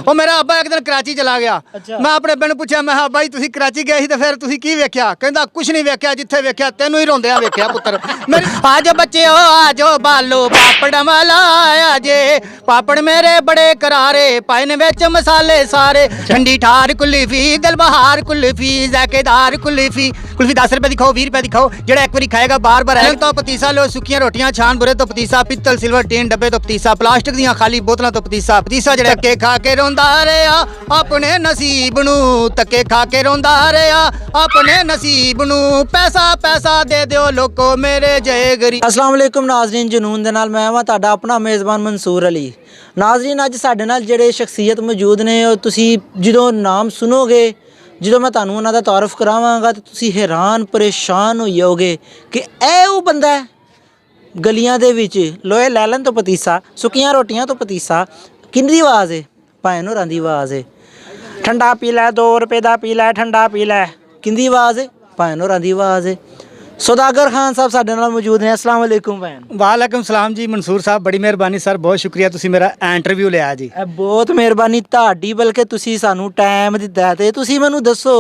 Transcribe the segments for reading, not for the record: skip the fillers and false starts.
ਉਹ ਮੇਰਾ ਅੱਬਾ ਇੱਕ ਦਿਨ ਕਰਾਚੀ ਚਲਾ ਗਿਆ। ਮੈਂ ਆਪਣੇ ਅੱਬੇ ਨੂੰ ਪੁੱਛਿਆ, ਮੈਂ ਕਿਹਾ ਅੱਬਾ ਜੀ ਤੁਸੀਂ ਕਰਾਚੀ ਗਏ ਸੀ ਤੇ ਫਿਰ ਤੁਸੀਂ ਕੀ ਵੇਖਿਆ? ਕਹਿੰਦਾ ਕੁਛ ਨਹੀਂ ਵੇਖਿਆ, ਜਿੱਥੇ ਵੇਖਿਆ ਤੈਨੂੰ ਹੀ ਰੋਂਦਿਆਂ ਵੇਖਿਆ ਪੁੱਤਰ। ਅੱਜ ਬੱਚਿਓ ਆਜੋ ਬਾਲੋ ਪਾਪੜ ਵਾਲਾ ਆਇਆ ਜੇ, ਪਾਪੜ ਮੇਰੇ ਬੜੇ ਕਰਾਰੇ ਪਾਏ ਨੇ ਵਿੱਚ ਮਸਾਲੇ ਸਾਰੇ, ਠੰਡੀ ਠਾਰ ਕੁਲਫੀ ਦਿਲਬਹਾਰ ਕੁਲਫੀ ਜ਼ਾਕੇਦਾਰ ਕੁਲਫੀ, ਕੁਲਫੀ 10 ਰੁਪਏ ਦੀ ਖਾਓ 20 ਰੁਪਏ ਦੀ ਖਾਓ, ਜਿਹੜਾ ਇੱਕ ਵਾਰੀ ਖਾਏਗਾ ਬਾਰ ਬਾਰ ਆਏਗਾ। ਤੋਂ ਪਤੀਸਾ ਲੋ, ਸੁੱਕੀਆਂ ਰੋਟੀਆਂ ਛਾਣ ਬੁਰੇ ਤੋਂ ਪਤੀਸਾ, ਪਿੱਤਲ ਸਿਲਵਰ ਟੀਨ ਡੱਬੇ ਤੋਂ ਪਤੀਸਾ, ਪਲਾਸਟਿਕ ਦੀਆਂ ਖਾਲੀ ਬੋਤਲਾਂ ਤੋਂ ਪਤੀਸਾ, ਪਤੀਸਾ ਜਿਹੜਾ ਧੱਕੇ ਖਾ ਕੇ ਰੋਂਦਾ ਰਿਹਾ ਆਪਣੇ ਨਸੀਬ ਨੂੰ, ਧੱਕੇ ਖਾ ਕੇ ਰੋਂਦਾ ਰਿਹਾ ਆਪਣੇ ਨਸੀਬ ਨੂੰ, ਪੈਸਾ ਪੈਸਾ ਦੇ ਦਿਓ ਲੋਕੋ ਮੇਰੇ ਜੈ ਗਰੀ। अस्सलाम वालेकुम नाज़रीन, जुनून दे नाल मैं वां तुहाडा अपना मेज़बान मंसूर अली। नाज़रीन अज साडे नाल जिहड़े शख्सियत मौजूद ने ਉਹ ਤੁਸੀਂ ਜਦੋਂ ਨਾਮ ਸੁਣੋਗੇ, ਜਦੋਂ ਮੈਂ ਤੁਹਾਨੂੰ ਉਹਨਾਂ ਦਾ ਤਾਰਫ ਕਰਾਵਾਂਗਾ ਤਾਂ ਤੁਸੀਂ ਹੈਰਾਨ ਪਰੇਸ਼ਾਨ ਹੋ ਜਾਓਗੇ ਕਿ ਇਹ ਉਹ ਬੰਦਾ ਹੈ ਗਲੀਆਂ ਦੇ ਵਿੱਚ ਲੋਹੇ ਲੈਲਨ ਤੋਂ ਪਤੀਸਾ, ਸੁੱਕੀਆਂ ਰੋਟੀਆਂ ਤੋਂ ਪਤੀਸਾ, ਕਿੰਨੀ ਆਵਾਜ਼ ਹੈ? ਭੈਣ ਹੋਰਾਂ ਦੀ ਆਵਾਜ਼ ਹੈ। ਠੰਡਾ ਪੀ ਲੈ 2 ਰੁਪਏ ਦਾ ਪੀ ਲੈ, ਠੰਡਾ ਪੀ ਲੈ, ਕਿੰਦੀ ਆਵਾਜ਼ ਹੈ? ਭੈਣ ਹੋਰਾਂ ਦੀ ਆਵਾਜ਼ ਹੈ। सौदागर खान साहब साडे नाल मौजूद ने। अस्सलाम वालेकुम भैन। वालेकुम सलाम जी मंसूर साहब, बड़ी मेहरबानी सर, बहुत शुक्रिया तुसी मेरा इंटरव्यू लिया जी। बहुत मेहरबानी ਤੁਹਾਡੀ, बल्कि तुसी सानू टाइम दिता ते तुसी मैनू दसो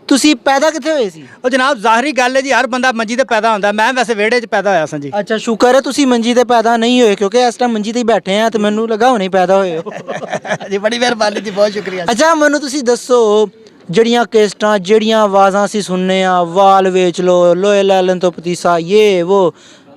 तुसी पैदा कित्थे होए सी? ਉਹ ਜਨਾਬ ਜ਼ਾਹਰੀ ਗੱਲ ਹੈ ਜੀ, ਹਰ ਬੰਦਾ ਮੰਜੀ ਤੇ ਪੈਦਾ ਹੁੰਦਾ, ਮੈਂ ਵੈਸੇ ਵਿਹੜੇ 'ਚ ਪੈਦਾ ਹੋਇਆ ਸਾਂ ਜੀ। अच्छा शुक्र है तुसी मंजी ते पैदा नहीं होए, क्योंकि इस टाइम मंजी ते ही बैठे हैं तो मैनू लगा हुणे पैदा होए हो। जी बड़ी मेहरबानी जी, बहुत शुक्रिया। अच्छा मैनू तुसी दसो ਜਿਹੜੀਆਂ ਕੇਸਟਾਂ ਜਿਹੜੀਆਂ ਆਵਾਜ਼ਾਂ ਅਸੀਂ ਸੁਣਨੇ ਆ, ਵਾਲ ਵੇਚ ਲੋ, ਲੋਹੇ ਲੈਲਨ ਤੋਂ ਪਤੀਸਾ, ਇਹ ਉਹ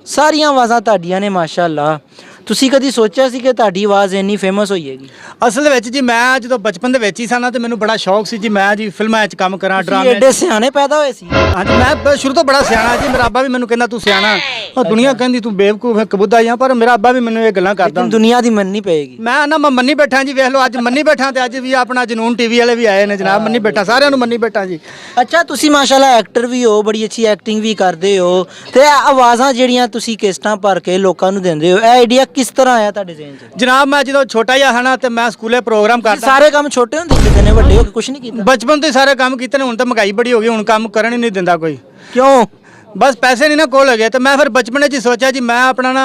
ਸਾਰੀਆਂ ਆਵਾਜ਼ਾਂ ਤੁਹਾਡੀਆਂ ਨੇ ਮਾਸ਼ਾਅੱਲਾ। ਤੁਸੀਂ ਕਦੀ ਸੋਚਿਆ ਸੀ ਕਿ ਤੁਹਾਡੀ ਆਵਾਜ਼ ਇੰਨੀ ਫੇਮਸ ਹੋਈਏਗੀ? ਅਸਲ ਵਿੱਚ ਜੀ ਮੈਂ ਜਦੋਂ ਬਚਪਨ ਦੇ ਵਿੱਚ ਹੀ ਸਾਂ ਨਾ ਤੇ ਮੈਨੂੰ ਬੜਾ ਸ਼ੌਕ ਸੀ ਜੀ ਮੈਂ ਜੀ ਫਿਲਮਾਂ 'ਚ ਕੰਮ ਕਰਾਂ, ਡਰਾਮੇ। ਐਡੇ ਸਿਆਣੇ ਪੈਦਾ ਹੋਏ ਸੀ? ਹਾਂਜੀ ਮੈਂ ਸ਼ੁਰੂ ਤੋਂ ਬੜਾ ਸਿਆਣਾ ਜੀ, ਮੇਰਾ ਅੱਬਾ ਵੀ ਮੈਨੂੰ ਕਹਿੰਦਾ ਤੂੰ ਸਿਆਣਾ, ਉਹ ਦੁਨੀਆ ਕਹਿੰਦੀ ਤੂੰ ਬੇਵਕੂਫ ਹੈ ਕਬੂਦਾ ਹੀ ਆ, ਪਰ ਮੇਰਾ ਅੱਬਾ ਵੀ ਮੈਨੂੰ ਇਹ ਗੱਲਾਂ ਕਰਦਾ। ਦੁਨੀਆ ਦੀ ਮੰਨਣੀ ਪਏਗੀ। ਮੈਂ ਨਾ ਮੈਂ ਮੰਨੀ ਬੈਠਾ ਜੀ, ਵੇਖ ਲਓ ਅੱਜ ਮੰਨੀ ਬੈਠਾ ਤੇ ਅੱਜ ਵੀ ਆਪਣਾ ਜਨੂਨ ਟੀਵੀ ਵਾਲੇ ਵੀ ਆਏ ਨੇ ਜਨਾਬ, ਮੰਨੀ ਬੈਠਾ, ਸਾਰਿਆਂ ਨੂੰ ਮੰਨੀ ਬੈਠਾ ਜੀ। ਅੱਛਾ ਤੁਸੀਂ ਮਾਸ਼ਾਅੱਲਾ ਐਕਟਰ ਵੀ ਹੋ, ਬੜੀ ਅੱਛੀ ਐਕਟਿੰਗ ਵੀ ਕਰਦੇ ਹੋ, ਤੇ ਆਵਾਜ਼ਾਂ ਜਿਹੜੀਆਂ ਤੁਸੀਂ ਕਿਸ਼ਤਾਂ ਭਰ ਕੇ ਲੋਕਾਂ ਨੂੰ ਦਿੰਦੇ ਹੋ, ਇਹ ਆਈਡੀਆ ਕਿਸ ਤਰ੍ਹਾਂ ਆਇਆ ਤੁਹਾਡੇ ਜ਼ਿਹਨ 'ਚ? ਜਨਾਬ ਮੈਂ ਜਦੋਂ ਛੋਟਾ ਜਿਹਾ ਹਾਂ ਨਾ ਤੇ ਮੈਂ ਸਕੂਲੇ ਪ੍ਰੋਗਰਾਮ ਕਰਦਾ। ਸਾਰੇ ਕੰਮ ਛੋਟੇ ਹੁੰਦੇ ਕੀਤੇ ਨੇ, ਵੱਡੇ ਹੋ ਕੇ ਕੁਝ ਨਹੀਂ ਕੀਤਾ? ਬਚਪਨ ਤੋਂ ਹੀ ਸਾਰੇ ਕੰਮ ਕੀਤੇ ਨੇ, ਹੁਣ ਤਾਂ ਮਹਿੰਗਾਈ ਬੜੀ ਹੋ ਗਈ, ਹੁਣ ਕੰਮ ਕਰਨ ਹੀ ਨਹੀਂ ਦਿੰਦਾ ਕੋਈ। ਕਿਉਂ? ਬਸ ਪੈਸੇ ਨਹੀਂ ਨਾ ਕੋਲ ਹੈਗੇ, ਤੇ ਮੈਂ ਫਿਰ ਬਚਪਨ 'ਚ ਸੋਚਿਆ ਜੀ ਮੈਂ ਆਪਣਾ ਨਾ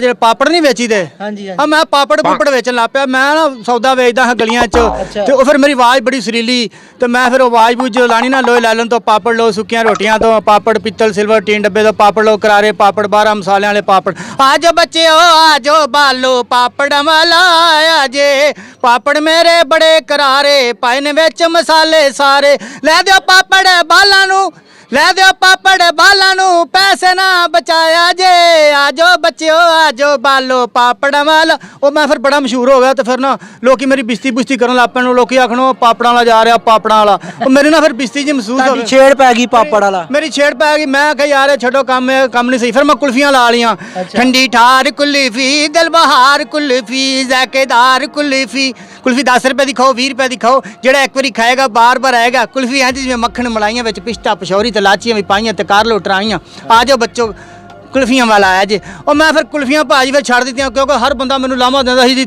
ਜਿਹੜੇ ਪਾਪੜ ਨਹੀਂ ਵੇਚੀ ਦੇ, ਹਾਂਜੀ ਆ ਮੈਂ ਪਾਪੜ ਪੂਪੜ ਵੇਚਣ ਲੱਗ ਪਿਆ। ਮੈਂ ਨਾ ਸੌਦਾ ਵੇਚਦਾ ਹਾਂ ਗਲੀਆਂ 'ਚ, ਤੇ ਉਹ ਫਿਰ ਮੇਰੀ ਆਵਾਜ਼ ਬੜੀ ਸੁਰੀਲੀ, ਤੇ ਮੈਂ ਫਿਰ ਆਵਾਜ਼ ਬੂਝ ਲਾਣੀ ਨਾ, ਲੋਹੇ ਲੈਲਨ ਤੋਂ ਪਾਪੜ ਲਓ, ਸੁੱਕੀਆਂ ਰੋਟੀਆਂ ਤੋਂ ਪਾਪੜ, ਪਿੱਤਲ ਸਿਲਵਰ ਟੀਨ ਡੱਬੇ ਤੋਂ ਪਾਪੜ ਲਓ, ਕਰਾਰੇ ਪਾਪੜ, 12 ਮਸਾਲਿਆਂ ਵਾਲੇ ਪਾਪੜ। ਆਜੋ ਬੱਚਿਓ ਆਜੋ ਬਾਲੋ ਪਾਪੜ ਵਾਲਾ ਆਇਆ ਜੇ, ਪਾਪੜ ਮੇਰੇ ਬੜੇ ਕਰਾਰੇ ਪਾਏ ਨੇ ਵਿੱਚ ਮਸਾਲੇ ਸਾਰੇ, ਲੈ ਦਿਓ ਪਾਪੜ ਬਾਲਾਂ ਨੂੰ, ਲੈ ਦਿਓ ਪਾਪੜ ਬਾਲਾਂ ਨੂੰ, ਪੈਸੇ ਨਾ ਬਚਾਇਆ ਜੇ, ਆਜੋ ਬੱਚਿਓ ਆਜੋ ਬਾਲੋ ਪਾਪੜ ਵਾਲਾ। ਉਹ ਮੈਂ ਫਿਰ ਬੜਾ ਮਸ਼ਹੂਰ ਹੋ ਗਿਆ, ਤੇ ਫਿਰ ਨਾ ਲੋਕੀ ਮੇਰੀ ਬਿਸਤੀ ਬੁਸਤੀ ਕਰਨ ਲੱਗ ਪਏ, ਲੋਕੀ ਆਖਣੋ ਪਾਪੜਾਂ ਵਾਲਾ ਜਾ ਰਿਹਾ, ਪਾਪੜਾਂ ਵਾਲਾ। ਉਹ ਮੇਰੀ ਨਾ ਫਿਰ ਬਿਸਤੀ ਜੀ ਮਹਿਸੂਸ ਹੋ ਗਈ, ਛੇੜ ਪੈ ਗਈ ਪਾਪੜ ਵਾਲਾ, ਮੇਰੀ ਛੇੜ ਪੈ ਗਈ। ਮੈਂ ਕਿਹਾ ਯਾਰ ਛੱਡੋ ਕੰਮ, ਇਹ ਕੰਮ ਨਹੀਂ ਸਹੀ। ਫਿਰ ਮੈਂ ਕੁਲਫੀਆਂ ਲਾ ਲਈਆਂ, ਠੰਡੀ ਠਾਰ ਕੁਲਫੀ ਦਿਲਬਹਾਰ ਕੁਲਫੀ ਜ਼ਾਕੇਦਾਰ ਕੁਲਫੀ, ਕੁਲਫੀ 10 ਰੁਪਏ ਦੀ ਖਾਓ 20 ਰੁਪਏ ਦੀ ਖਾਓ, ਜਿਹੜਾ ਇੱਕ ਵਾਰੀ ਖਾਏਗਾ ਬਾਰ ਬਾਰ ਆਏਗਾ। ਕੁਲਫੀ ਇੰਝ ਜਿਵੇਂ ਮੱਖਣ ਮਲਾਈਆਂ ਵਿੱਚ ਪਿਸਤਾ ਪਸ਼ੌਰੀ ਲਾਚੀਆਂ ਵੀ ਪਾਈਆਂ ਤੇ ਕਰ ਲੋ ਟਰਾਈਆਂ, ਆ ਜਾਓ ਬੱਚੋ ਕੁਲਫੀਆਂ ਵਾਲਾ ਆਇਆ ਜੇ। ਉਹ ਮੈਂ ਫਿਰ ਕੁਲਫੀਆਂ ਭਾਜੀ ਫਿਰ ਛੱਡ ਦਿੱਤੀਆਂ, ਕਿਉਂਕਿ ਹਰ ਬੰਦਾ ਮੈਨੂੰ ਲਾਮਾ ਦਿੰਦਾ ਸੀ ਜੀ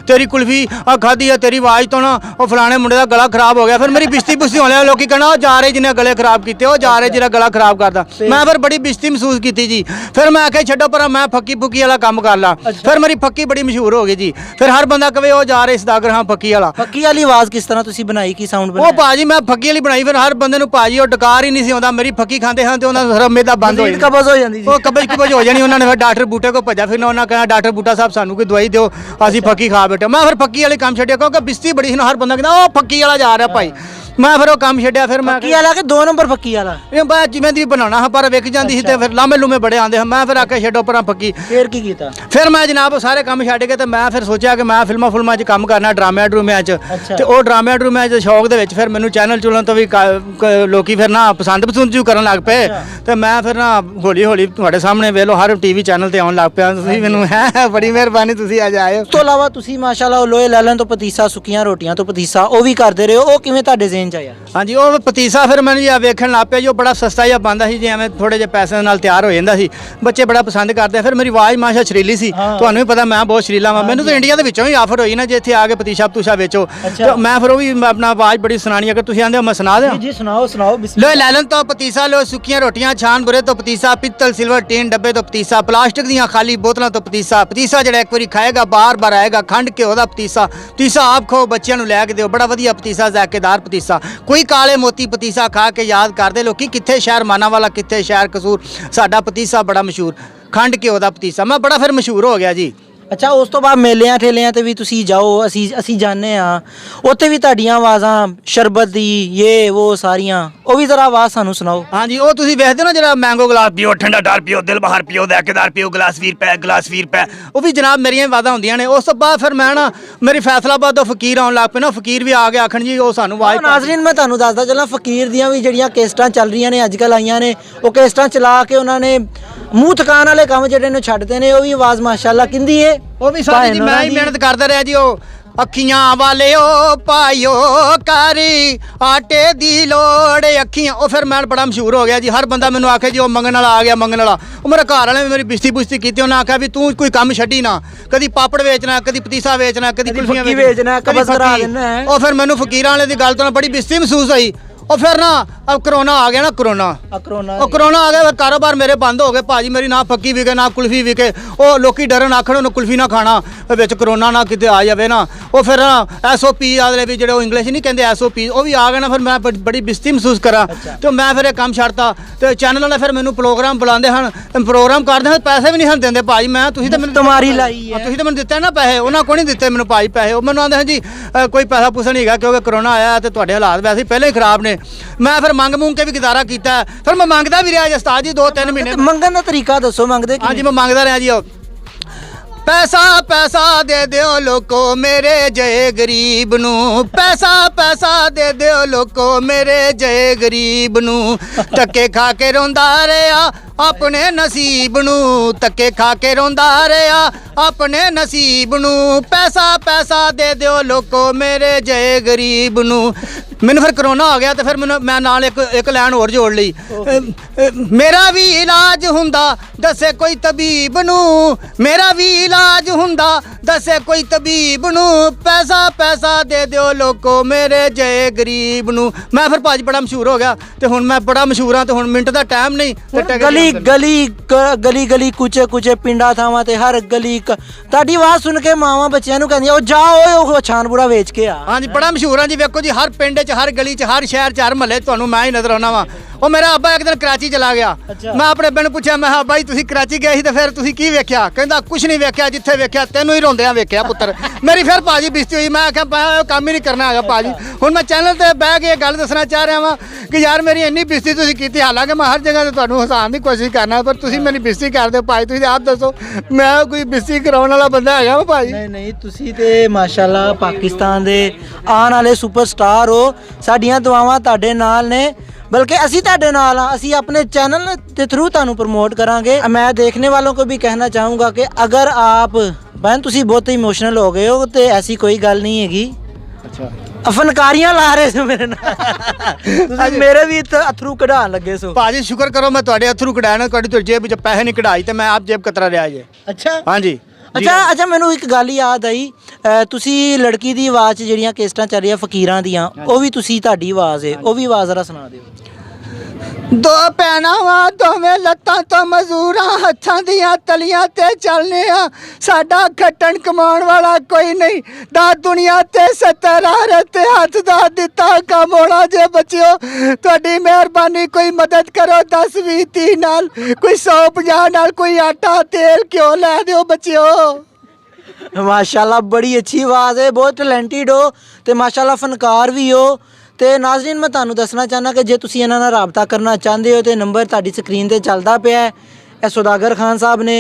ਤੇਰੀ ਕੁਲਫੀ ਆ ਖਾਧੀ ਆ, ਤੇਰੀ ਆਵਾਜ਼ ਤੋਂ ਨਾ ਉਹ ਫਲਾਣੇ ਮੁੰਡੇ ਦਾ ਗਲਾ ਖਰਾਬ ਹੋ ਗਿਆ। ਫਿਰ ਮੇਰੀ ਬਿਸਤੀ ਬੁਸਤੀ ਹੋਣ ਲੱਗੀ, ਲੋਕੀ ਕਹਿਣਾ ਉਹ ਜਾ ਰਹੇ ਜਿਹਨੇ ਗਲੇ ਖਰਾਬ ਕੀਤੇ, ਉਹ ਜਾ ਰਹੇ ਜਿਹੜਾ ਗਲਾ ਖਰਾਬ ਕਰਦਾ। ਮੈਂ ਫਿਰ ਬੜੀ ਬਿਸਤੀ ਮਹਿਸੂਸ ਕੀਤੀ ਜੀ। ਫਿਰ ਮੈਂ ਆਖਿਆ ਛੱਡੋ ਪਰ ਮੈਂ ਫੱਕੀ ਫੁੱਕੀ ਵਾਲਾ ਕੰਮ ਕਰ ਲਾ। ਫਿਰ ਮੇਰੀ ਫੱਕੀ ਬੜੀ ਮਸ਼ਹੂਰ ਹੋ ਗਈ ਜੀ, ਫਿਰ ਹਰ ਬੰਦਾ ਕਵੇ ਉਹ ਜਾ ਰਹੇ ਸਦਾਗਰ ਹਾਂ ਫੱਕੀ ਵਾਲਾ। ਫੱਕੀ ਵਾਲੀ ਆਵਾਜ਼ ਕਿਸ ਤਰ੍ਹਾਂ ਤੁਸੀਂ ਬਣਾਈ, ਕੀ ਸਾਊਂਡ ਬਣਾਇਆ? ਉਹ ਭਾਜੀ ਮੈਂ ਫੱਕੀ ਵਾਲੀ ਬਣਾਈ, ਫਿਰ ਹਰ ਬੰਦੇ ਨੂੰ ਭਾਜੀ ਉਹ ਡਕਾਰ ਹੀ ਨਹੀਂ ਸੀ ਆਉਂਦਾ। ਮੇਰੀ ਫੱਕੀ ਖਾਂਦੇ ਹਾਂ ਤੇ ਉਹਨਾਂ ਦਾ ਮੇਦਾ ਬੰਦ ਹੋ ਜਾਂਦਾ, ਕਬਜ਼ ਹੋ ਜਾਂਦੀ ਸੀ, ਉਹ ਕਬਜ਼ ਹੋ ਜਾਣੀ। ਉਹਨਾਂ ਨੇ ਫਿਰ ਡਾਕਟਰ ਬੂਟੇ ਕੋ ਭੱਜਾ, ਫਿਰ ਉਹਨਾਂ ਕਹਿੰਦਾ ਡਾਕਟਰ ਬੂਟਾ ਸਾਹਿਬ ਸਾਨੂੰ ਕੋਈ ਦਵਾਈ ਦਿਓ, ਅਸੀਂ ਫੱਕੀ ਖਾ ਬੈਠੇ। ਮੈਂ ਫਿਰ ਫੱਕੀ ਵਾਲੇ ਕੰਮ ਛੱਡਿਆ, ਕਿਉਂਕਿ ਬਿਸਤੀ ਬੜੀ ਸੀ ਨਾ, ਹਰ ਬੰਦਾ ਕਹਿੰਦਾ ਉਹ ਫੱਕੀ ਵਾਲਾ ਜਾ ਰਿਹਾ ਭਾਈ। ਮੈਂ ਫਿਰ ਉਹ ਕੰਮ ਛੱਡਿਆ। ਫਿਰ ਮੈਂ ਫੱਕੀ ਵਾਲਾ ਕਿ 2 ਨੰਬਰ ਫੱਕੀ ਵਾਲਾ? ਇਹ ਬਾ ਜਿਵੇਂ ਦੀ ਬਣਾਉਣਾ ਹਾਂ, ਪਰ ਵਿਕ ਜਾਂਦੀ ਸੀ ਤੇ ਫਿਰ ਲਾਮੇ ਲੂਮੇ ਬੜੇ ਆਉਂਦੇ ਹਾਂ। ਮੈਂ ਫਿਰ ਆਖਿਆ ਛੱਡੋ ਪਰਾਂ ਫੱਕੀ। ਫਿਰ ਕੀ ਕੀਤਾ? ਫਿਰ ਮੈਂ ਜਨਾਬ ਸਾਰੇ ਕੰਮ ਛੱਡ ਕੇ ਤੇ ਮੈਂ ਫਿਰ ਸੋਚਿਆ ਕਿ ਮੈਂ ਫਿਲਮਾਂ 'ਚ ਕੰਮ ਕਰਨਾ, ਡਰਾਮਿਆਂ ਡਰੂਮਿਆਂ 'ਚ। ਤੇ ਉਹ ਡਰਾਮਿਆਂ ਡਰੂਮਿਆਂ 'ਚ ਸ਼ੌਕ ਦੇ ਵਿੱਚ ਫਿਰ ਮੈਨੂੰ ਚੈਨਲ ਚੁਣਨ ਤੋਂ ਵੀ ਲੋਕੀ ਫਿਰ ਨਾ ਪਸੰਦ ਜੂ ਕਰਨ ਲੱਗ ਪਏ। ਤੇ ਮੈਂ ਫਿਰ ਨਾ ਹੌਲੀ ਹੌਲੀ ਤੁਹਾਡੇ ਸਾਹਮਣੇ ਵੇਖ ਲਓ ਹਰ ਟੀਵੀ ਚੈਨਲ ਤੇ ਆਉਣ ਲੱਗ ਪਿਆ। ਤੁਸੀਂ ਮੈਨੂੰ ਹੈ ਬੜੀ ਮਿਹਰਬਾਨੀ, ਤੁਸੀਂ ਅੱਜ ਆਏ। ਉਸ ਤੋਂ ਇਲਾਵਾ ਤੁਸੀਂ ਮਾਸ਼ਾਅੱਲਾ ਲੋਹੇ ਲੈਲਨ ਤੋਂ ਪਤੀਸਾ, ਸੁੱਕੀਆਂ ਰੋਟੀਆਂ ਤੋਂ ਪਤੀਸਾ ਉਹ ਵੀ ਕਰਦੇ ਰਹੇ ਹੋ, ਉਹ ਕਿਵੇਂ ਤੁਹਾਡੇ ਰੇਂਜ ਆਇਆ? ਹਾਂਜੀ ਉਹ ਪਤੀਸਾ ਫਿਰ ਮੈਨੂੰ ਜੀ ਵੇਖਣ ਲੱਗ ਪਿਆ ਜੀ, ਉਹ ਬੜਾ ਸਸਤਾ ਜਿਹਾ ਬਣਦਾ ਸੀ ਜੀ, ਐਵੇਂ ਥੋੜੇ ਜਿਹੇ ਪੈਸਿਆਂ ਨਾਲ ਤਿਆਰ ਹੋ ਜਾਂਦਾ ਸੀ, ਬੱਚੇ ਬੜਾ ਪਸੰਦ ਕਰਦੇ ਆ। ਫਿਰ ਮੇਰੀ ਆਵਾਜ਼ ਮਾਸ਼ਾ ਸ਼ਰੀਲੀ ਸੀ, ਤੁਹਾਨੂੰ ਵੀ ਪਤਾ ਮੈਂ ਬਹੁਤ ਸ਼ਰੀਲਾ ਵਾਂ, ਮੈਨੂੰ ਤਾਂ ਇੰਡੀਆ ਦੇ ਵਿੱਚੋਂ ਹੀ ਆਫਰ ਹੋਈ ਨਾ ਜੇ ਇੱਥੇ ਆ ਕੇ ਪਤੀਸਾ ਪਤੂਸਾ ਵੇਚੋ, ਤੇ ਮੈਂ ਫਿਰ ਉਹ ਵੀ ਆਪਣਾ ਆਵਾਜ਼ ਬੜੀ ਸੁਣਾਣੀ, ਅਗਰ ਤੁਸੀਂ ਆਂਦੇ ਹੋ ਮੈਂ ਸੁਣਾ ਦਿਆਂ। ਜੀ ਸੁਣਾਓ ਸੁਣਾਓ। लो लैलन तो पतीसा लो, सुक्कियां रोटियां छान बुरे तो पतीसा, पित्तल सिल्वर टीन डब्बे तो पतीसा, प्लास्टिक दियां खाली बोतलां तो पतीसा, पतीसा ਜਿਹੜਾ ਇੱਕ ਵਾਰੀ ਖਾਏਗਾ ਬਾਰ ਬਾਰ ਆਏਗਾ, ਖੰਡ ਘਿਓ ਦਾ ਪਤੀਸਾ, ਪਤੀਸਾ ਆਪ ਖਾਓ ਬੱਚਿਆਂ ਨੂੰ ਲੈ ਕੇ ਦਿਓ, ਬੜਾ ਵਧੀਆ ਪਤੀਸਾ, ਜ਼ਾਇਕੇਦਾਰ ਪਤੀਸਾ। ਕੋਈ ਕਾਲੇ ਮੋਤੀ ਪਤੀਸਾ ਖਾ ਕੇ ਯਾਦ ਕਰਦੇ ਲੋਕੀ ਕਿੱਥੇ ਸ਼ਹਿਰ ਮਾਨਾਵਾਲਾ, ਕਿੱਥੇ ਸ਼ਹਿਰ ਕਸੂਰ, ਸਾਡਾ ਪਤੀਸਾ ਬੜਾ ਮਸ਼ਹੂਰ, ਖੰਡ ਘਿਓ ਦਾ ਪਤੀਸਾ, ਮੈਂ ਬੜਾ ਫਿਰ ਮਸ਼ਹੂਰ ਹੋ ਗਿਆ ਜੀ। ਅੱਛਾ ਉਸ ਤੋਂ ਬਾਅਦ ਮੇਲਿਆਂ ਠੇਲਿਆਂ ਤੇ ਵੀ ਤੁਸੀਂ ਜਾਓ, ਅਸੀਂ ਜਾਂਦੇ ਆ, ਉੱਥੇ ਵੀ ਤੁਹਾਡੀਆਂ ਆਵਾਜ਼ਾਂ ਸ਼ਰਬਤ ਦੀ ਇਹ ਉਹ ਸਾਰੀਆਂ, ਉਹ ਵੀ ਜ਼ਰਾ ਆਵਾਜ਼ ਸਾਨੂੰ ਸੁਣਾਓ। ਹਾਂਜੀ ਉਹ ਤੁਸੀਂ ਵੇਖਦੇ ਹੋ ਨਾ ਜਿਹੜਾ ਮੈਂਗੋ ਗਲਾਸ ਪੀਓ, ਠੰਡਾ ਡਾਲ ਪੀਓ, ਦਿਲ ਬਹਾਰ ਪੀਓ, ਜ਼ਾਇਕੇਦਾਰ ਪੀਓ, ਗਲਾਸ 20 ਰੁਪਏ, ਗਲਾਸ 20 ਰੁਪਏ, ਉਹ ਵੀ ਜਨਾਬ ਮੇਰੀਆਂ ਆਵਾਜ਼ਾਂ ਹੁੰਦੀਆਂ ਨੇ। ਉਸ ਤੋਂ ਬਾਅਦ ਫਿਰ ਮੈਂ ਨਾ ਮੇਰੀ ਫੈਸਲਾਬਾਦ ਤੋਂ ਫਕੀਰ ਆਉਣ ਲੱਗ ਪਏ ਨਾ, ਫਕੀਰ ਵੀ ਆ ਕੇ ਆਖਣ ਜੀ ਉਹ ਸਾਨੂੰ ਆਵਾਜ਼। ਨਾਜ਼ਰੀਨ ਮੈਂ ਤੁਹਾਨੂੰ ਦੱਸਦਾ ਚੱਲਾਂ, ਫਕੀਰ ਦੀਆਂ ਵੀ ਜਿਹੜੀਆਂ ਕੇਸਟਾਂ ਚੱਲ ਰਹੀਆਂ ਨੇ ਅੱਜ ਕੱਲ੍ਹ ਆਈਆਂ ਨੇ, ਉਹ ਕੇਸਟਾਂ ਚਲਾ ਕੇ ਉਹਨਾਂ ਨੇ ਮੂੰਹ ਥਕਾਨ ਵਾਲੇ ਕੰਮ ਜਿਹੜੇ ਨੇ ਛੱਡਦੇ ਨੇ, ਉਹ ਵੀ ਆਵਾਜ਼ ਮਾਸ਼ਾਅੱਲਾ ਕਿੰਦੀ ਏ, ਉਹ ਵੀ ਸਾਡੀ ਜੀ ਮੈਂ ਹੀ ਮਿਹਨਤ ਕਰਦਾ ਰਿਹਾ ਜੀ। ਉਹ ਅੱਖੀਆਂ ਵਾਲਿਓ ਪਾਇਓ ਕਾਰੀ ਆਟੇ ਦੀ ਲੋੜ ਅੱਖੀਆਂ, ਉਹ ਫਿਰ ਮੈਂ ਬੜਾ ਮਸ਼ਹੂਰ ਹੋ ਗਿਆ ਜੀ। ਹਰ ਬੰਦਾ ਮੈਨੂੰ ਆਖੇ ਜੀ ਉਹ ਮੰਗਣ ਵਾਲਾ ਆ ਗਿਆ, ਮੰਗਣ ਵਾਲਾ। ਉਹ ਮੇਰੇ ਘਰ ਵਾਲੇ ਮੇਰੀ ਬਿਸਤੀ ਬੁਸਤੀ ਕੀਤੀ, ਉਹਨਾਂ ਆਖਿਆ ਵੀ ਤੂੰ ਕੋਈ ਕੰਮ ਛੱਡੀ ਨਾ, ਕਦੀ ਪਾਪੜ ਵੇਚਣਾ, ਕਦੀ ਪਤੀਸਾ ਵੇਚਣਾ, ਕਦੀ ਕੁਲਫੀਆਂ ਵੇਚਣਾ, ਕਬਜ਼ ਕਰਾ ਦੇਣਾ। ਉਹ ਫਿਰ ਮੈਨੂੰ ਫਕੀਰਾਂ ਵਾਲੇ ਦੀ ਗੱਲ ਤੋਂ ਬੜੀ ਬਿਸਤੀ ਮਹਿਸੂਸ ਹੋਈ। ਉਹ ਫਿਰ ਨਾ ਕਰੋਨਾ ਆ ਗਿਆ ਨਾ, ਕਰੋਨਾ ਆ ਗਿਆ, ਫਿਰ ਕਾਰੋਬਾਰ ਮੇਰੇ ਬੰਦ ਹੋ ਗਏ ਭਾਜੀ। ਮੇਰੀ ਨਾ ਫੱਕੀ ਵਿਕੇ ਨਾ ਕੁਲਫੀ ਵਿਕੇ, ਉਹ ਲੋਕੀ ਡਰਨ ਆਖਣ ਉਹਨੂੰ ਕੁਲਫੀ ਨਾ ਖਾਣਾ, ਵਿੱਚ ਕਰੋਨਾ ਨਾ ਕਿਤੇ ਆ ਜਾਵੇ ਨਾ। ਉਹ ਫਿਰ SOP ਆਦਲੇ ਵੀ ਜਿਹੜੇ ਉਹ ਇੰਗਲਿਸ਼ ਨਹੀਂ ਕਹਿੰਦੇ SOP, ਉਹ ਵੀ ਆ ਗਏ ਨਾ। ਫਿਰ ਮੈਂ ਬੜੀ ਬਿਸਤੀ ਮਹਿਸੂਸ ਕਰਾਂ ਤੇ ਮੈਂ ਫਿਰ ਇਹ ਕੰਮ ਛੱਡਤਾ। ਤੇ ਚੈਨਲ ਵਾਲੇ ਫਿਰ ਮੈਨੂੰ ਪ੍ਰੋਗਰਾਮ ਬੁਲਾਉਂਦੇ ਹਨ, ਪ੍ਰੋਗਰਾਮ ਕਰਦੇ ਹਨ, ਪੈਸੇ ਵੀ ਨਹੀਂ ਹਨ ਦਿੰਦੇ ਭਾਜੀ। ਮੈਂ ਤੁਸੀਂ ਤਾਂ ਮੈਨੂੰ ਤੁਮਾਰੀ ਲਾਈ ਹੈ, ਤੁਸੀਂ ਤਾਂ ਮੈਨੂੰ ਦਿੱਤੇ ਨਾ ਪੈਸੇ, ਉਹਨਾਂ ਕੋਲ ਨਹੀਂ ਦਿੱਤੇ ਮੈਨੂੰ ਭਾਜੀ ਪੈਸੇ। ਉਹ ਮੈਨੂੰ ਆਂਦੇ ਹਨ ਜੀ ਕੋਈ ਪੈਸਾ ਪੂਸਾ ਨਹੀਂ ਹੈਗਾ ਕਿਉਂਕਿ ਕਰੋਨਾ ਆਇਆ ਤੇ ਤੁਹਾਡੇ ਹਾਲਾਤ ਵੈਸੇ ਪਹਿਲਾਂ ਹੀ ਖਰਾਬ ਨੇ। ਮੈਂ ਫਿਰ ਮੰਗ ਕੇ ਵੀ ਗੁਜ਼ਾਰਾ ਕੀਤਾ, ਫਿਰ ਮੈਂ ਮੰਗਦਾ ਵੀ ਰਿਹਾ ਜੀ ਉਸਤਾਦ ਜੀ 2-3 ਮਹੀਨੇ। ਮੰਗਣ ਦਾ ਤਰੀਕਾ ਦੱਸੋ, ਮੰਗਦੇ ਕਿਵੇਂ? ਹਾਂਜੀ ਮੈਂ ਮੰਗਦਾ ਰਿਹਾ ਜੀ। ਉਹ ਪੈਸਾ ਪੈਸਾ ਦੇ ਦਿਓ ਲੋਕੋ ਮੇਰੇ ਜਏ ਗਰੀਬ ਨੂੰ, ਪੈਸਾ ਪੈਸਾ ਦੇ ਦਿਓ ਲੋਕੋ ਮੇਰੇ ਜਏ ਗਰੀਬ ਨੂੰ, ਧੱਕੇ ਖਾ ਕੇ ਰੋਂਦਾ ਰਿਹਾ ਆਪਣੇ ਨਸੀਬ ਨੂੰ, ਧੱਕੇ ਖਾ ਕੇ ਰੋਂਦਾ ਰਿਹਾ ਆਪਣੇ ਨਸੀਬ ਨੂੰ, ਪੈਸਾ ਪੈਸਾ ਦੇ ਦਿਓ ਲੋਕੋ ਮੇਰੇ ਜਏ ਗਰੀਬ ਨੂੰ। ਮੈਨੂੰ ਫਿਰ ਕਰੋਨਾ ਆ ਗਿਆ ਤੇ ਫਿਰ ਮੈਂ ਨਾਲ ਇੱਕ ਲਾਈਨ ਹੋਰ ਜੋੜ ਲਈ, ਮੇਰਾ ਵੀ ਇਲਾਜ ਹੁੰਦਾ ਦੱਸੇ ਕੋਈ ਤਬੀਬ ਨੂੰ, ਮੇਰਾ ਵੀ ਇਲਾਜ ਹੁੰਦਾ ਦੱਸੇ ਕੋਈ ਤਬੀਬ ਨੂੰ, ਪੈਸਾ ਪੈਸਾ ਦੇ ਦਿਓ ਲੋਕੋ ਮੇਰੇ ਜਏ ਗਰੀਬ ਨੂੰ। ਮੈਂ ਫਿਰ ਭਾਜੀ ਬੜਾ ਮਸ਼ਹੂਰ ਹੋ ਗਿਆ ਤੇ ਹੁਣ ਮੈਂ ਬੜਾ ਮਸ਼ਹੂਰ ਹਾਂ ਤੇ ਹੁਣ ਮਿੰਟ ਦਾ ਟਾਈਮ ਨਹੀਂ। ਗਲੀ ਕੁਚੇ ਕੁਚੇ ਪਿੰਡਾਂ ਥਾਵਾਂ ਤੇ ਹਰ ਗਲੀ ਤੁਹਾਡੀ ਆਵਾਜ਼ ਸੁਣ ਕੇ ਮਾਵਾਂ ਬੱਚਿਆਂ ਨੂੰ ਕਹਿੰਦੀਆਂ ਉਹ ਜਾ ਓਏ ਉਹ ਛਾਨਪੁਰਾ ਵੇਚ ਕੇ ਆ। ਹਾਂਜੀ ਬੜਾ ਮਸ਼ਹੂਰ ਹਾਂ ਜੀ। ਵੇਖੋ ਜੀ ਹਰ ਪਿੰਡ 'ਚ, ਹਰ ਗਲੀ 'ਚ, ਹਰ ਸ਼ਹਿਰ 'ਚ, ਹਰ ਮਹੱਲੇ ਤੁਹਾਨੂੰ ਮੈਂ ਹੀ ਨਜ਼ਰ ਆਉਣਾ ਵਾਂ। ਉਹ ਮੇਰਾ ਅੱਬਾ ਇੱਕ ਦਿਨ ਕਰਾਚੀ ਚਲਾ ਗਿਆ, ਮੈਂ ਆਪਣੇ ਅੱਬੇ ਨੂੰ ਪੁੱਛਿਆ, ਮੈਂ ਕਿਹਾ ਅੱਬਾ ਜੀ ਤੁਸੀਂ ਕਰਾਚੀ ਗਏ ਸੀ ਤੇ ਫਿਰ ਤੁਸੀਂ ਕੀ ਵੇਖਿਆ? ਕਹਿੰਦਾ ਕੁਛ ਨਹੀਂ ਵੇਖਿਆ, ਜਿੱਥੇ ਵੇਖਿਆ ਤੈਨੂੰ ਹੀ ਰੋਂਦਿਆਂ ਵੇਖਿਆ ਪੁੱਤਰ। ਮੇਰੀ ਫਿਰ ਭਾਜੀ ਬਿਸਤੀ ਹੋਈ, ਮੈਂ ਆਖਿਆ ਕੰਮ ਹੀ ਨਹੀਂ ਕਰਨਾ ਹੈਗਾ ਭਾਜੀ। ਹੁਣ ਮੈਂ ਚੈਨਲ ਤੇ ਬਹਿ ਕੇ ਇਹ ਗੱਲ ਦੱਸਣਾ ਚਾਹ ਰਿਹਾ ਵਾਂ ਕਿ ਯਾਰ ਮੇਰੀ ਇੰਨੀ ਬਿਸਤੀ ਤੁਸੀਂ ਕੀਤੀ, ਹਾਲਾਂਕਿ ਮੈਂ ਹਰ ਜਗ੍ਹਾ ਤੇ ਤੁਹਾਨੂੰ ਹਸਾਉਣ ਦੀ ਕੋਸ਼ਿਸ਼ ਕਰਨਾ, ਪਰ ਤੁਸੀਂ ਮੇਰੀ ਬਿਸਤੀ ਕਰਦੇ ਹੋ ਭਾਜੀ। ਤੁਸੀਂ ਆਪ ਦੱਸੋ ਮੈਂ ਕੋਈ ਬਿਸਤੀ ਕਰਾਉਣ ਵਾਲਾ ਬੰਦਾ ਹੈਗਾ ਵਾ ਭਾਜੀ? ਨਹੀਂ ਤੁਸੀਂ ਤੇ ਮਾਸ਼ਾਅੱਲਾ ਪਾਕਿਸਤਾਨ ਦੇ ਆਉਣ ਵਾਲੇ ਸੁਪਰਸਟਾਰ ਹੋ। ਸਾਡੀਆਂ ਦੁਆਵਾਂ ਤੁਹਾਡੇ ਨਾਲ ਨੇ, बल्कि असी ਤੁਹਾਡੇ ਨਾਲ ਆ। ਅਸੀਂ अपने चैनल के थ्रू ਤੁਹਾਨੂੰ प्रमोट करांगे। मैं देखने वालों को भी कहना चाहूँगा कि अगर आप बहन ਤੁਸੀਂ बहुत इमोशनल हो गए हो तो ऐसी कोई गल नहीं हैगी। अच्छा फनकारियां ला रहे सो मेरे नाल, मेरे भी अथरू कढ़ान लगे सो। ਭਾਜੀ ਸ਼ੁਕਰ ਕਰੋ ਮੈਂ ਤੁਹਾਡੇ ਅਥਰੂ ਕਢਾਇਆ, ਤੁਹਾਡੀ ਜੇਬ ਵਿੱਚ ਪੈਸੇ ਨਹੀਂ ਕਢਾਈ ਤੇ ਮੈਂ ਆਪ ਜੇਬ ਕਤਰਾ ਰਿਹਾ ਜੇ। ਅੱਛਾ ਹਾਂਜੀ ਅੱਛਾ ਮੈਨੂੰ ਇੱਕ ਗੱਲ ਯਾਦ ਆਈ, ਤੁਸੀਂ ਲੜਕੀ ਦੀ ਆਵਾਜ਼ 'ਚ ਜਿਹੜੀਆਂ ਕੇਸਟਾਂ ਚੱਲ ਰਹੀਆਂ ਫਕੀਰਾਂ ਦੀਆਂ, ਉਹ ਵੀ ਤੁਸੀਂ ਤੁਹਾਡੀ ਆਵਾਜ਼ ਹੈ, ਉਹ ਵੀ ਆਵਾਜ਼ ਜ਼ਰਾ ਸੁਣਾ ਦਿਓ। ਦੋ ਭੈਣਾਂ ਵਾਂ ਦੋਵੇਂ ਲੱਤਾਂ ਤੋਂ ਮਜ਼ਦੂਰਾਂ, ਹੱਥਾਂ ਦੀਆਂ ਤਲੀਆਂ ਤੇ ਚੱਲਨੇ ਆ, ਸਾਡਾ ਖੱਟਣ ਕਮਾਉਣ ਵਾਲਾ ਕੋਈ ਨਹੀਂ, ਦਾ ਦੁਨੀਆ ਤੇ 70 ਤੇ ਹੱਥ ਦਾ ਦਿੱਤਾ ਕੰਮ ਹੋਣਾ ਜੇ ਬੱਚਿਓ। ਤੁਹਾਡੀ ਮਿਹਰਬਾਨੀ ਕੋਈ ਮਦਦ ਕਰੋ, 10-20 30 ਨਾਲ, ਕੋਈ 100-50 ਨਾਲ, ਕੋਈ ਆਟਾ ਤੇਲ ਘਿਓ ਲੈ ਦਿਓ ਬੱਚਿਓ। माशाल्लाह बड़ी अच्छी आवाज़ है, बहुत टैलेंटेड हो तो माशाल्लाह फनकार भी हो। तो नाज़रीन मैं तुहानू दसना चाहना कि जे तुसीं इन्हां नाल राबता करना चाहते हो तो नंबर तुहाडी स्क्रीन ते चलदा पिया है। ਇਹ सौदागर खान साहब ने,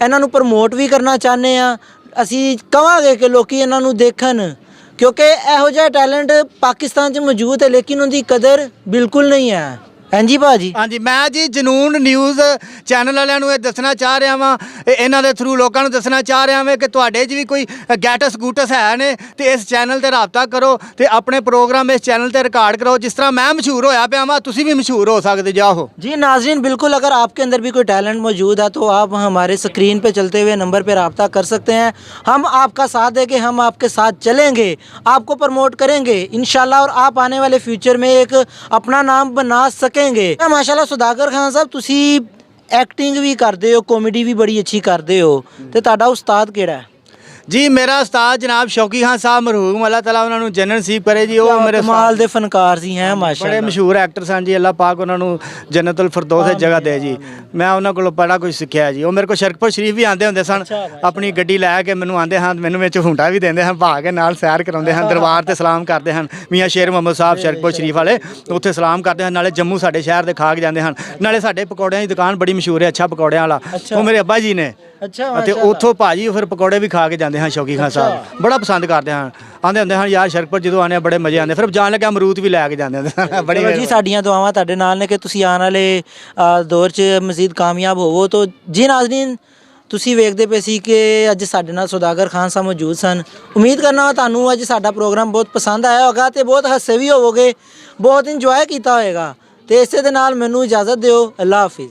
इन्हां नू प्रमोट भी करना चाहते हैं। असीं कहांगे कि लोकी इन्हां नू देखण, क्योंकि इहो जिहा टैलेंट पाकिस्तान 'ਚ मौजूद है लेकिन उनकी कदर बिल्कुल नहीं है। ਹਾਂਜੀ ਭਾਜੀ। ਹਾਂਜੀ ਮੈਂ ਜੀ ਜਨੂਨ ਨਿਊਜ਼ ਚੈਨਲ ਵਾਲਿਆਂ ਨੂੰ ਇਹ ਦੱਸਣਾ ਚਾਹ ਰਿਹਾ ਵਾਂ, ਇਹਨਾਂ ਦੇ ਥਰੂ ਲੋਕਾਂ ਨੂੰ ਦੱਸਣਾ ਚਾਹ ਰਿਹਾ ਵਾਂ ਕਿ ਤੁਹਾਡੇ 'ਚ ਵੀ ਕੋਈ ਗੈਟਸ ਗੂਟਸ ਹੈ ਨੇ ਤੇ ਇਸ ਚੈਨਲ ਤੇ ਰਾਬਤਾ ਕਰੋ ਤੇ ਆਪਣੇ ਪ੍ਰੋਗਰਾਮ ਇਸ ਚੈਨਲ ਤੇ ਰਿਕਾर्ड करो। जिस तरह मैं मशहूर होया पे आवा तुसी भी मशहूर हो सकते जाओ। जी नाज़रीन, बिल्कुल अगर आपके अंदर भी कोई टैलेंट मौजूद है तो आप हमारे स्क्रीन पे चलते हुए नंबर पे रब्ता कर सकते हैं। हम आपका साथ देंगे, हम आपके साथ चलेंगे, आपको प्रमोट करेंगे इंशाल्लाह, और आप आने वाले फ्यूचर में एक अपना नाम बना सकेंगे। माशाल्लाह सुधाकर खान साहब, तुसी एक्टिंग भी करते हो, कॉमेडी भी बड़ी अच्छी करते हो, तो तुहाडा उस्ताद केड़ा है? जी मेरा उस्ताद जनाब शौकी खान साहब मरहूम, अल्लाह ताला उन्होंने जन्नत नसीब करे जी। वो मेरे कमाल दे फनकार सी हैं बड़े माशाल्लाह, मशहूर एक्टर सन जी। अल्लाह पाक उन्होंने जन्नतुल फिरदौस जगह दे जी। मैं उन्होंने को बड़ा कुछ सीखा जी। वो मेरे को शरकपुर शरीफ भी आते होंगे सन, अपनी गड्डी लैके मैनू आते हैं, मैनू विच हुंडा भी देंदे हैं, भा के नाल सैर कराते हैं, दरबार ते सलाम करते हैं। मियाँ शेर मोहम्मद साहब शरकपुर शरीफ वाले उत्थे सलाम करते हैं, नाले जम्मू साडे शहर दे खा के जाते हैं, नाले साडे पकौड़ियां दी दुकान बड़ी मशहूर है, अच्छा पकौड़ियां वाला, वो मेरे अब्बा जी ने। अच्छा ਤੇ ਉੱਥੋਂ ਭਾਜੀ ਫਿਰ ਪਕੌੜੇ ਵੀ ਖਾ ਕੇ ਜਾਂਦੇ ਹਨ। ਸ਼ੌਕੀ ਖਾਨ ਸਾਹਿਬ ਬੜਾ ਪਸੰਦ ਕਰਦੇ ਹਨ, ਆਂਦੇ ਹੁੰਦੇ ਹਨ ਯਾਰ ਸ਼ਰਕਪੁਰ ਜਦੋਂ ਆਨੇ ਬੜੇ ਮਜ਼ੇ ਆਉਂਦੇ। ਫਿਰ ਜਾਣ ਲੱਗੇ ਅਮਰੂਦ ਵੀ ਲੈ ਕੇ ਜਾਂਦੇ ਹੁੰਦੇ ਬੜੀ। ਚਲੋ ਜੀ, ਸਾਡੀਆਂ ਦੁਆਵਾਂ ਤੁਹਾਡੇ ਨਾਲ ਨੇ ਕਿ ਤੁਸੀਂ ਆਉਣ ਵਾਲੇ ਦੌਰ 'ਚ ਮਜ਼ੀਦ ਕਾਮਯਾਬ ਹੋਵੋ। तो जी ਨਾਜ਼ਰੀਨ, ਤੁਸੀਂ ਵੇਖਦੇ ਪਏ ਸੀ ਕਿ ਅੱਜ ਸਾਡੇ ਨਾਲ ਸੁਦਾਗਰ ਖਾਨ ਸਾਹਿਬ ਮੌਜੂਦ ਸਨ। ਉਮੀਦ ਕਰਨਾ ਤੁਹਾਨੂੰ ਅੱਜ ਸਾਡਾ ਪ੍ਰੋਗਰਾਮ ਬਹੁਤ ਪਸੰਦ ਆਇਆ ਹੋਗਾ ਤੇ ਬਹੁਤ ਹੱਸੇ ਵੀ ਹੋਵੋਗੇ, ਬਹੁਤ ਇੰਜੋਏ ਕੀਤਾ ਹੋਏਗਾ। ਤੇ ਇਸੇ ਦੇ ਨਾਲ ਮੈਨੂੰ ਇਜਾਜ਼ਤ ਦਿਓ। ਅੱਲਾ ਹਾਫਿਜ਼।